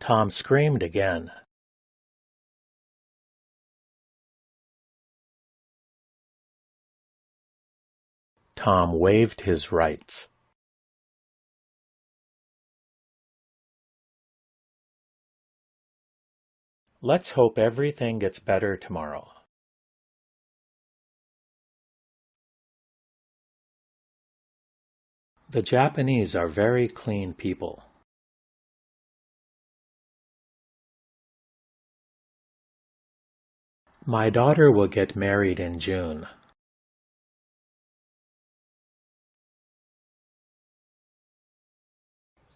Tom screamed again. Tom waived his rights. Let's hope everything gets better tomorrow. The Japanese are very clean people. My daughter will get married in June.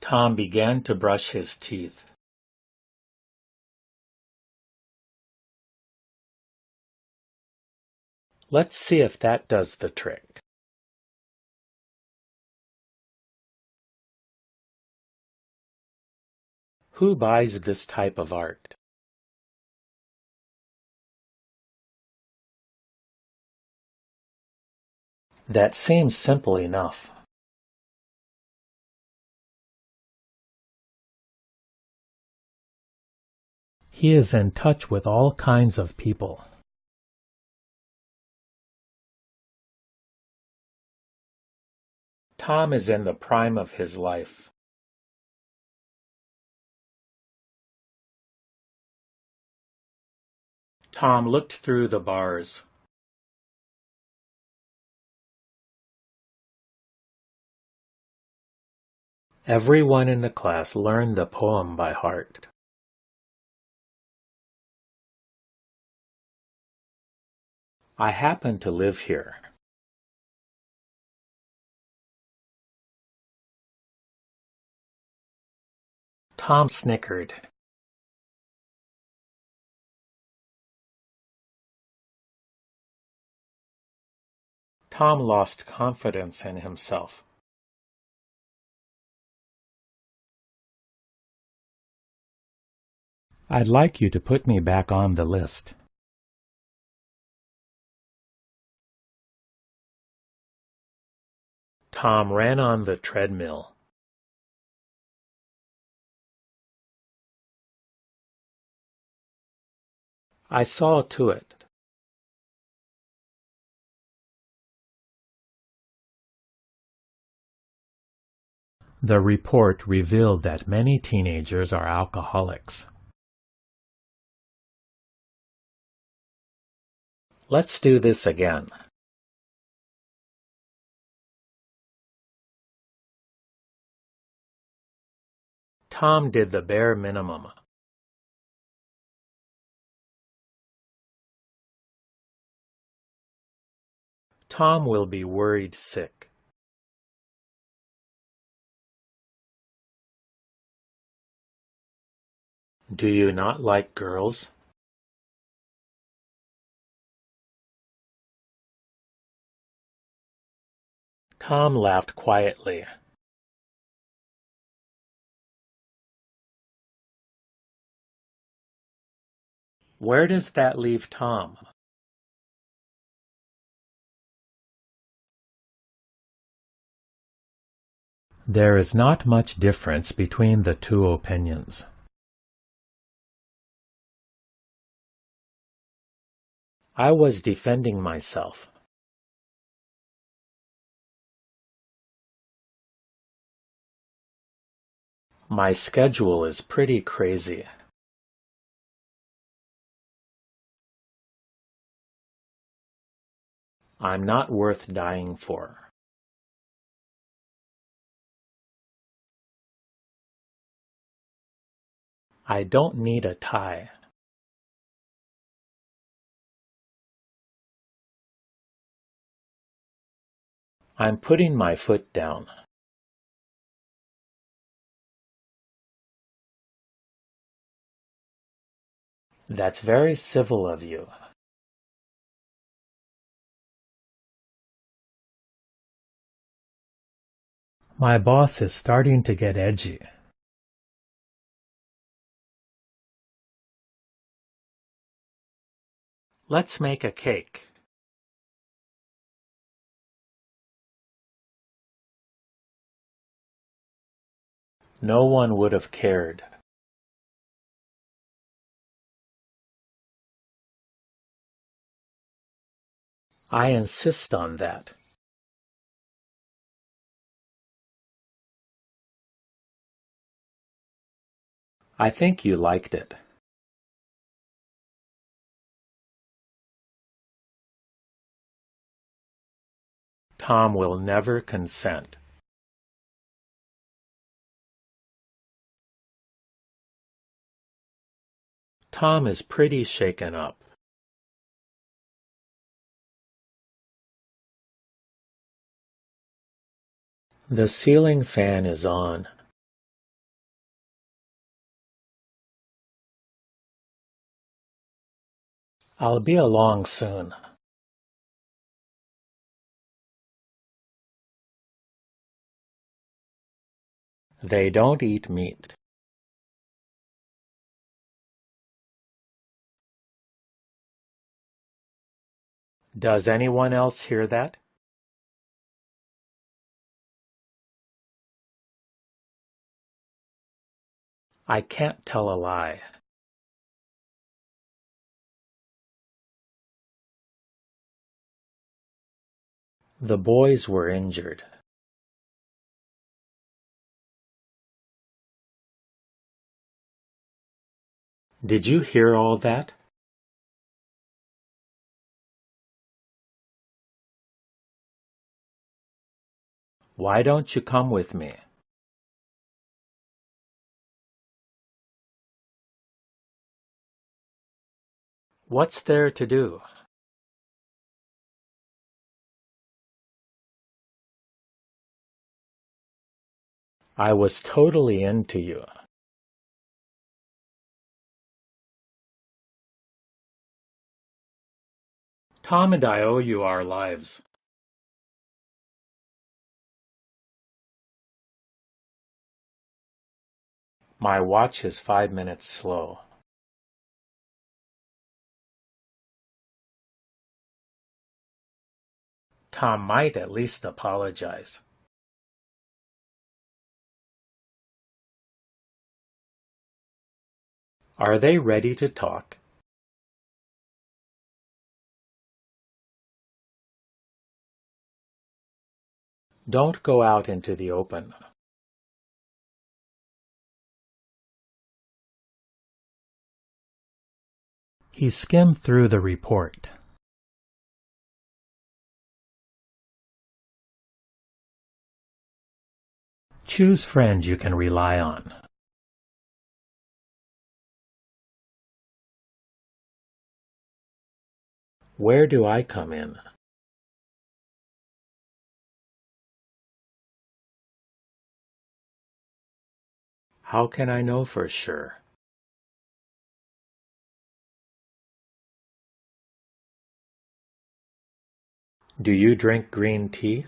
Tom began to brush his teeth. Let's see if that does the trick. Who buys this type of art? That seems simple enough. He is in touch with all kinds of people. Tom is in the prime of his life. Tom looked through the bars. Everyone in the class learned the poem by heart. I happen to live here. Tom snickered. Tom lost confidence in himself. I'd like you to put me back on the list. Tom ran on the treadmill. I saw to it. The report revealed that many teenagers are alcoholics. Let's do this again. Tom did the bare minimum. Tom will be worried sick. Do you not like girls? Tom laughed quietly. Where does that leave Tom? There is not much difference between the two opinions. I was defending myself. My schedule is pretty crazy. I'm not worth dying for. I don't need a tie. I'm putting my foot down. That's very civil of you. My boss is starting to get edgy. Let's make a cake. No one would have cared. I insist on that. I think you liked it. Tom will never consent. Tom is pretty shaken up. The ceiling fan is on. I'll be along soon. They don't eat meat. Does anyone else hear that? I can't tell a lie. The boys were injured. Did you hear all that? Why don't you come with me? What's there to do? I was totally into you. Tom and I owe you our lives. My watch is 5 minutes slow. Tom might at least apologize. Are they ready to talk? Don't go out into the open. He skimmed through the report. Choose friends you can rely on. Where do I come in? How can I know for sure? Do you drink green tea?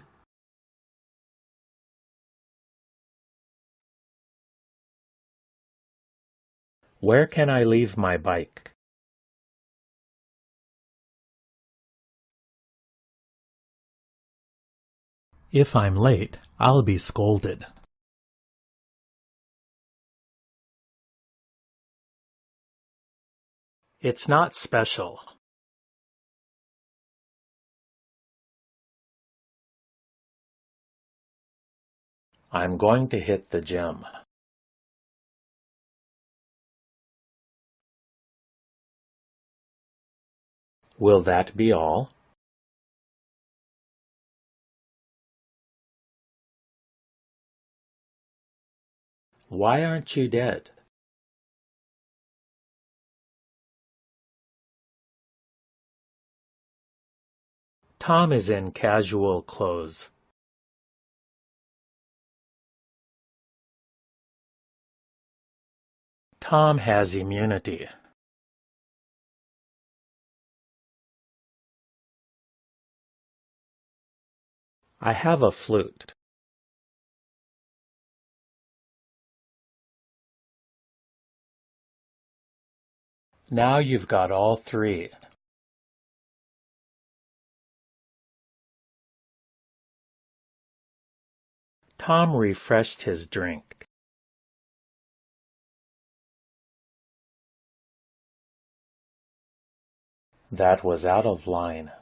Where can I leave my bike? If I'm late, I'll be scolded. It's not special. I'm going to hit the gym. Will that be all? Why aren't you dead? Tom is in casual clothes. Tom has immunity. I have a flute. Now you've got all three. Tom refreshed his drink. That was out of line.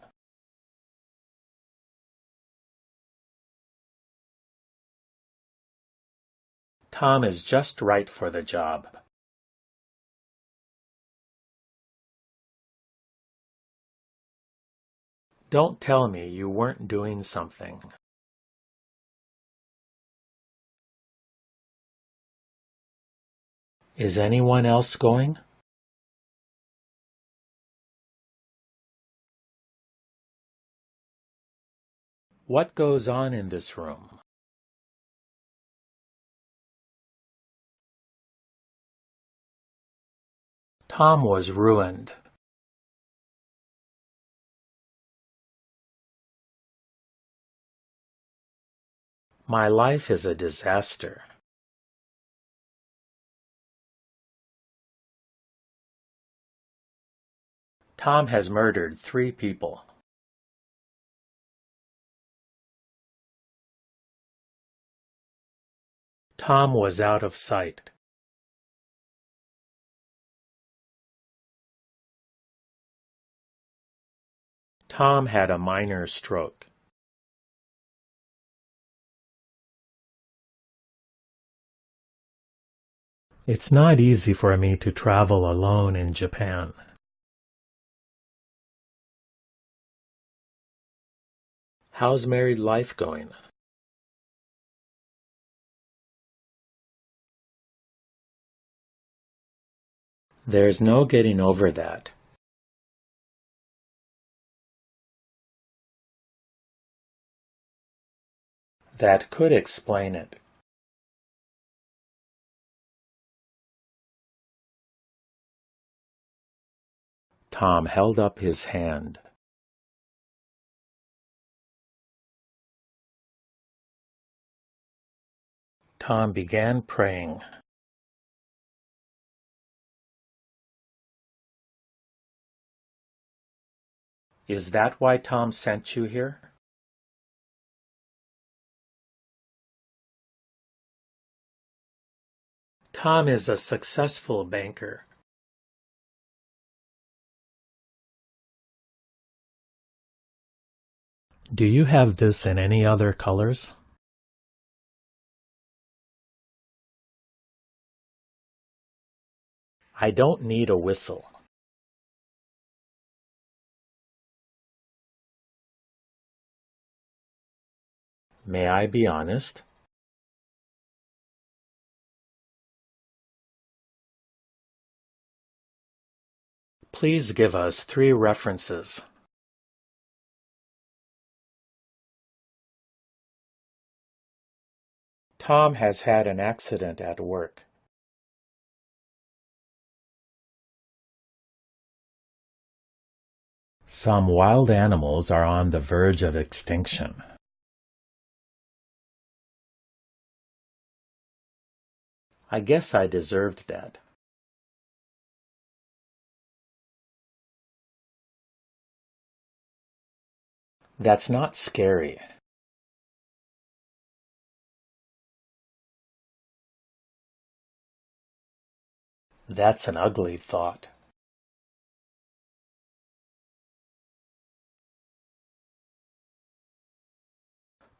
Tom is just right for the job. Don't tell me you weren't doing something. Is anyone else going? What goes on in this room? Tom was ruined. My life is a disaster. Tom has murdered 3 people. Tom was out of sight. Tom had a minor stroke. It's not easy for me to travel alone in Japan. How's married life going? There's no getting over that. That could explain it. Tom held up his hand. Tom began praying. Is that why Tom sent you here? Tom is a successful banker. Do you have this in any other colors? I don't need a whistle. May I be honest? Please give us 3 references. Tom has had an accident at work. Some wild animals are on the verge of extinction. I guess I deserved that. That's not scary. That's an ugly thought.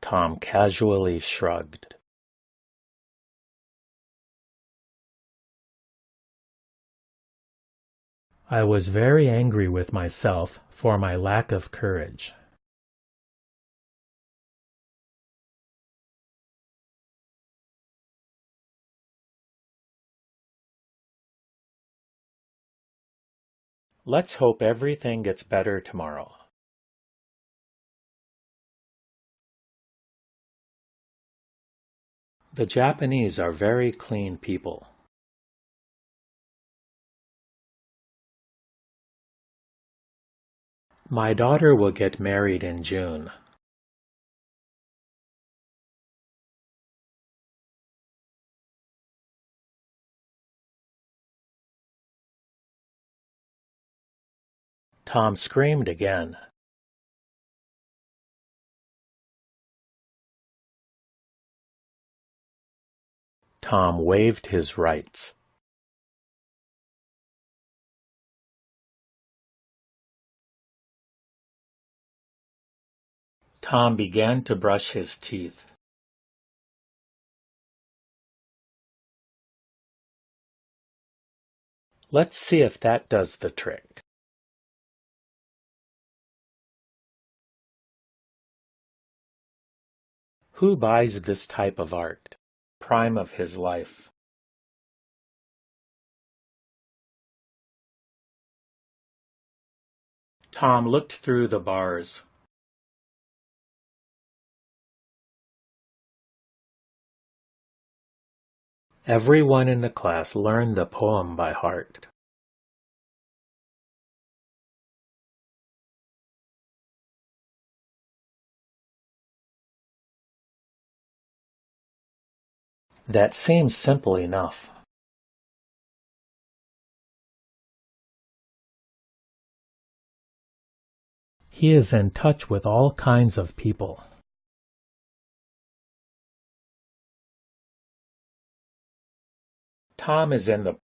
Tom casually shrugged. I was very angry with myself for my lack of courage. Let's hope everything gets better tomorrow. The Japanese are very clean people. My daughter will get married in June. Tom screamed again. Tom waived his rights. Tom began to brush his teeth. Let's see if that does the trick. Who buys this type of art? Prime of his life. Tom looked through the bars. Everyone in the class learned the poem by heart. That seems simple enough. He is in touch with all kinds of people. Tom is in the